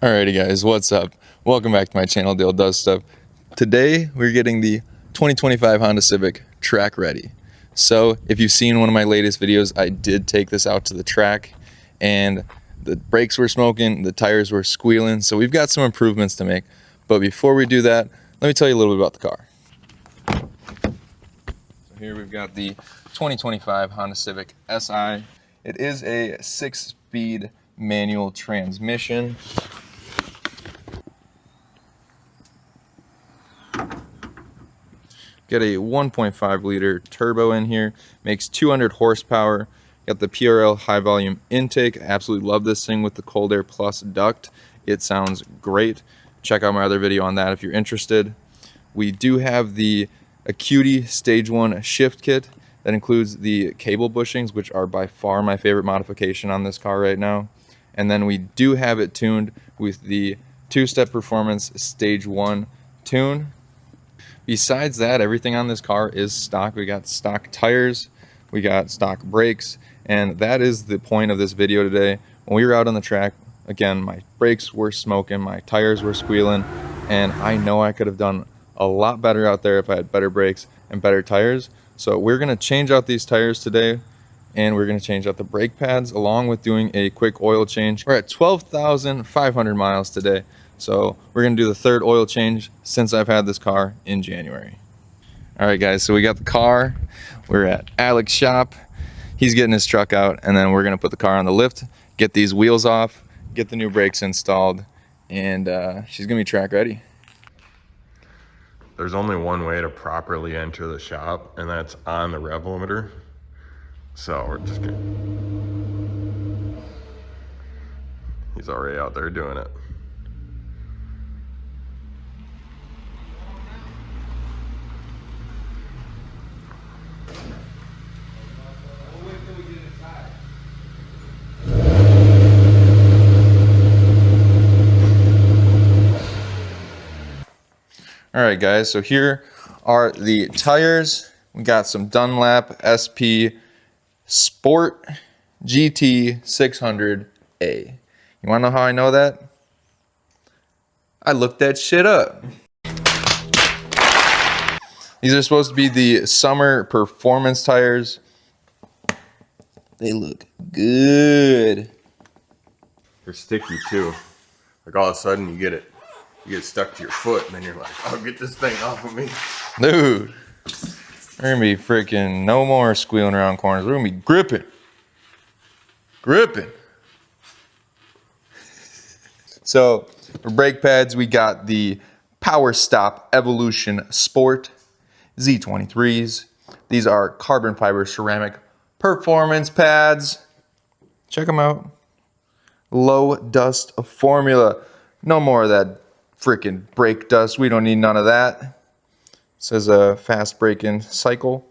Alrighty guys, what's up? Welcome back to my channel, Dale Does Stuff. Today we're getting the 2025 Honda Civic track ready. So if you've seen one of my latest videos, I did take this out to the track and the brakes were smoking, the tires were squealing, so we've got some improvements to make. But before we do that, let me tell you a little bit about the car. So here we've got the 2025 Honda Civic Si. It is a 6-speed manual transmission. Got a 1.5 liter turbo in here, makes 200 horsepower. Got the PRL high volume intake. I absolutely love this thing with the Cold Air Plus duct. It sounds great. Check out my other video on that if you're interested. We do have the Acuity Stage 1 shift kit that includes the cable bushings, which are by far my favorite modification on this car right now. And then we do have it tuned with the 2-step performance Stage 1 tune. Besides that, everything on this car is stock. We got stock tires, we got stock brakes, and that is the point of this video today. When we were out on the track, again, my brakes were smoking, my tires were squealing, and I know I could have done a lot better out there if I had better brakes and better tires. So we're going to change out these tires today, and we're going to change out the brake pads along with doing a quick oil change. We're at 12,500 miles today. So we're gonna do the third oil change since I've had this car in January. All right guys, so we got the car. We're at Alex's shop. He's getting his truck out, and then we're gonna put the car on the lift, get these wheels off, get the new brakes installed, and she's gonna be track ready. There's only one way to properly enter the shop, and that's on the rev limiter. So we're just gonna... He's already out there doing it. All right guys, so here are the tires. We got some Dunlop SP Sport GT 600A. You wanna know how I know that? I looked that shit up. These are supposed to be the summer performance tires. They look good. They're sticky too. Like all of a sudden you get stuck to your foot, and then you're like, oh, get this thing off of me. Dude, we're gonna be freaking no more squealing around corners. We're gonna be gripping. So for brake pads, we got the PowerStop Evolution Sport Z23s. These are carbon fiber ceramic performance pads. Check them out. Low dust formula. No more of that freaking brake dust. We don't need none of that. It says a fast break-in cycle,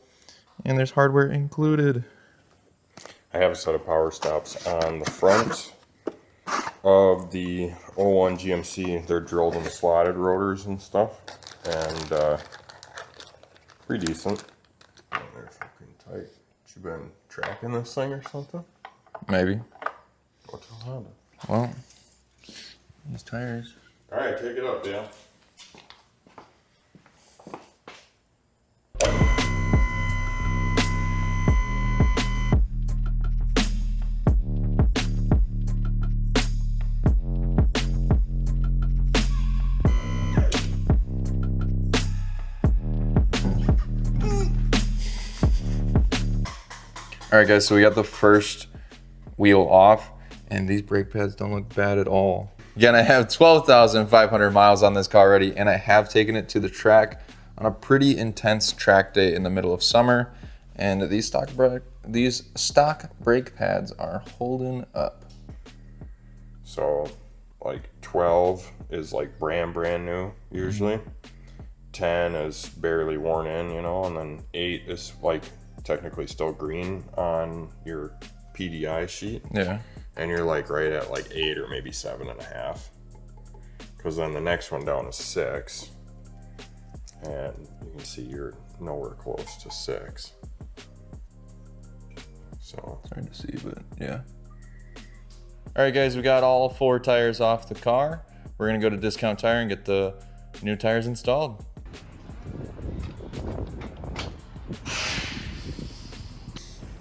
and there's hardware included. I have a set of power stops on the front of the 01 GMC. They're drilled and slotted rotors and stuff, and pretty decent. Oh, they're fucking tight. You been tracking this thing or something? Maybe. What's a Honda? Well, these tires. All right, take it up, Dale. All right, guys, so we got the first wheel off, and these brake pads don't look bad at all. Again, I have 12,500 miles on this car already, and I have taken it to the track on a pretty intense track day in the middle of summer, and these stock brake pads are holding up. So, like 12 is like brand new usually. 10 is barely worn in, you know, and then 8 is like technically still green on your PDI sheet. Yeah. And you're like right at like 8 or maybe 7.5. Because then the next one down is 6. And you can see you're nowhere close to 6. So it's hard to see, but yeah. All right, guys, we got all 4 tires off the car. We're gonna go to Discount Tire and get the new tires installed.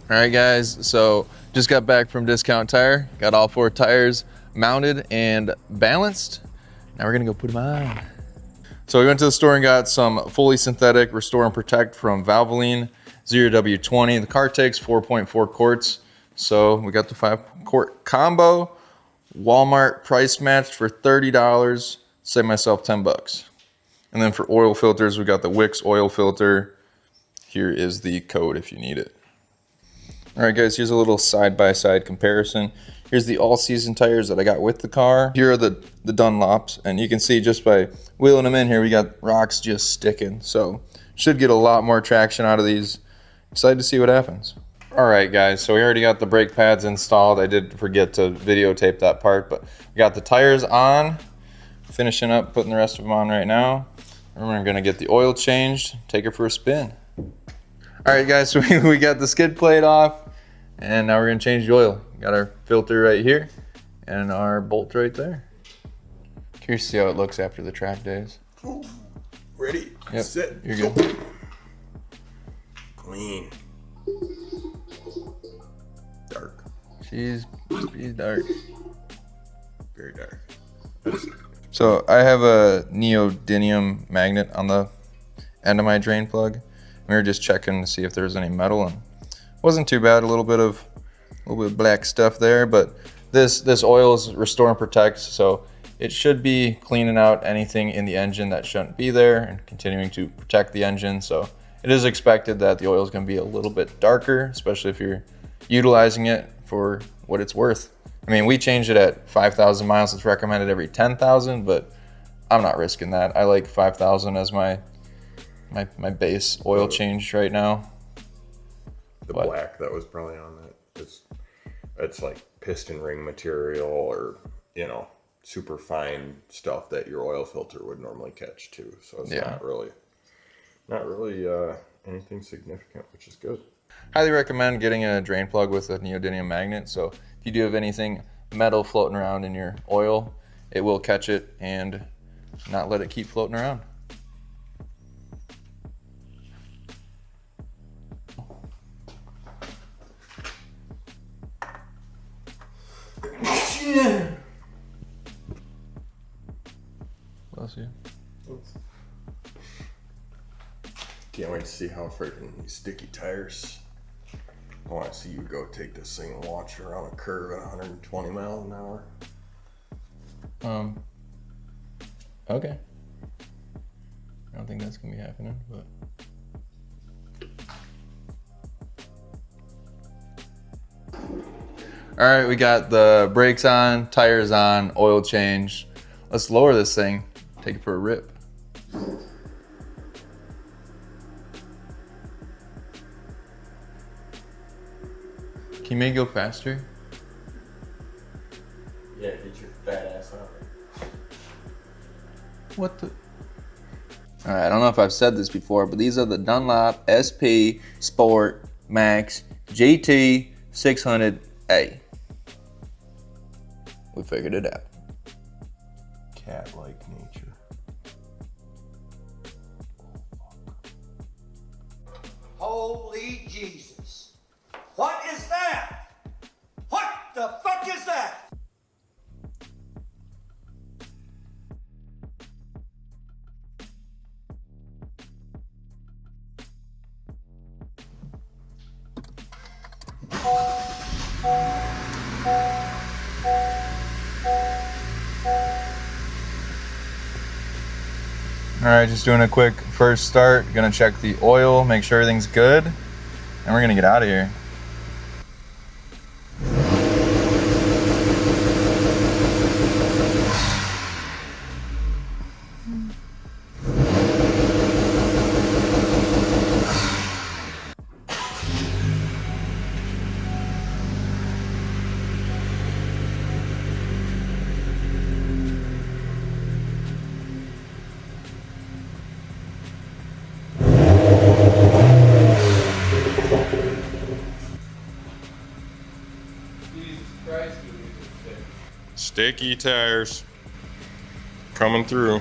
All right, guys, so just got back from Discount Tire. Got all 4 tires mounted and balanced. Now we're gonna go put them on. So we went to the store and got some fully synthetic Restore and Protect from Valvoline 0W20. The car takes 4.4 quarts. So we got the 5-quart combo. Walmart price matched for $30. Saved myself 10 bucks. And then for oil filters, we got the Wix oil filter. Here is the code if you need it. All right, guys, here's a little side-by-side comparison. Here's the all-season tires that I got with the car. Here are the Dunlops, and you can see just by wheeling them in here, we got rocks just sticking. So should get a lot more traction out of these. Excited to see what happens. All right, guys, so we already got the brake pads installed. I did forget to videotape that part, but we got the tires on. Finishing up putting the rest of them on right now. And we're gonna get the oil changed, take it for a spin. All right, guys, so we got the skid plate off, and now we're gonna change the oil. Got our filter right here, and our bolt right there. Curious to see how it looks after the track days. Ready? Yep, Sit. you're good. Clean. Dark. She's dark. Very dark. So I have a neodymium magnet on the end of my drain plug. We were just checking to see if there was any metal, and it wasn't too bad. A little bit of black stuff there, but this oil is Restore and Protect, so it should be cleaning out anything in the engine that shouldn't be there and continuing to protect the engine. So it is expected that the oil is going to be a little bit darker, especially if you're utilizing it for what it's worth. I mean, we changed it at 5,000 miles. It's recommended every 10,000, but I'm not risking that. I like 5,000 as my base oil change right now. The black that was probably on that it's like piston ring material, or super fine stuff that your oil filter would normally catch too. So it's not really anything significant, which is good. Highly recommend getting a drain plug with a neodymium magnet. So if you do have anything metal floating around in your oil, it will catch it and not let it keep floating around. Bless you. Can't wait to see how freaking these sticky tires. I want to see you go take this thing and launch it around a curve at 120 miles an hour. Okay. I don't think that's gonna be happening, but. All right, we got the brakes on, tires on, oil change. Let's lower this thing, take it for a rip. Can you make it go faster? Yeah, get your fat ass out. What the? All right, I don't know if I've said this before, but these are the Dunlop SP Sport Maxx GT 600A. We figured it out. Cat-like nature. Holy Jesus. What is that? What the fuck is that? All right, just doing a quick first start. Gonna check the oil, make sure everything's good, and we're gonna get out of here. Sticky tires coming through.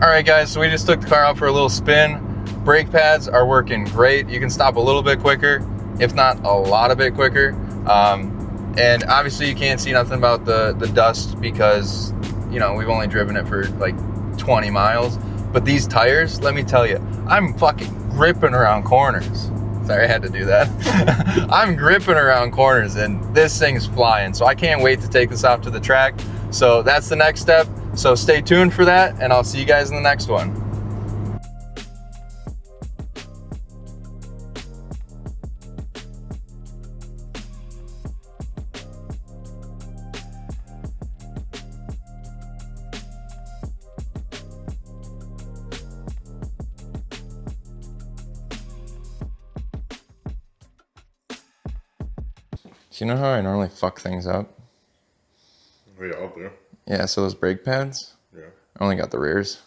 All right, guys, so we just took the car out for a little spin. Brake pads are working great. You can stop a little bit quicker, if not a lot a bit quicker. And obviously you can't see nothing about the dust because, you know, we've only driven it for like 20 miles. But these tires, let me tell you, I'm fucking gripping around corners. Sorry, I had to do that. I'm gripping around corners and this thing's flying. So I can't wait to take this out to the track. So that's the next step. So stay tuned for that, and I'll see you guys in the next one. So you know how I normally fuck things up? Yeah, out there. Yeah, so those brake pads, Yeah. I only got the rears.